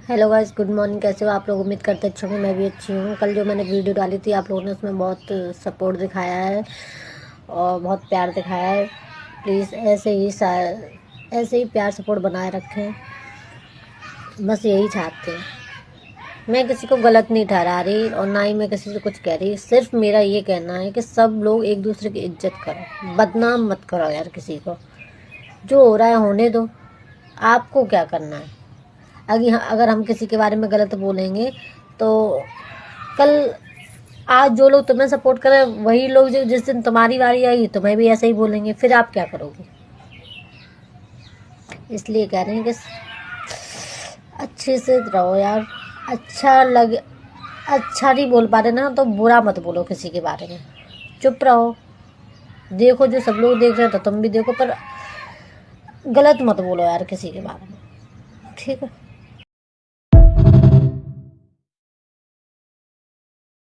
Hello guys, good morning. कैसे हो आप लोग? उम्मीद करते अच्छे होंगे। मैं भी अच्छी हूँ। कल जो मैंने वीडियो डाली थी आप लोगों ने उसमें बहुत सपोर्ट दिखाया है और बहुत प्यार दिखाया है। प्लीज़ ऐसे ही प्यार सपोर्ट बनाए रखें, बस यही चाहते हैं। मैं किसी को गलत नहीं ठहरा रही और ना ही मैं किसी से कुछ कह रही। सिर्फ मेरा ये कहना है कि सब लोग एक दूसरे की इज्जत करो, बदनाम मत करो यार किसी को। जो हो रहा है होने दो, आपको क्या करना है। अगर हम किसी के बारे में गलत बोलेंगे तो कल आज जो लोग तुम्हें सपोर्ट करें वही लोग जो जिस दिन तुम्हारी बारी आएगी तुम्हें भी ऐसे ही बोलेंगे, फिर आप क्या करोगे। इसलिए कह रहे हैं कि अच्छे से रहो यार। अच्छा नहीं बोल पा रहे ना तो बुरा मत बोलो किसी के बारे में, चुप रहो। देखो जो सब लोग देख रहे हैं तो तुम भी देखो, पर गलत मत बोलो यार किसी के बारे में, ठीक है।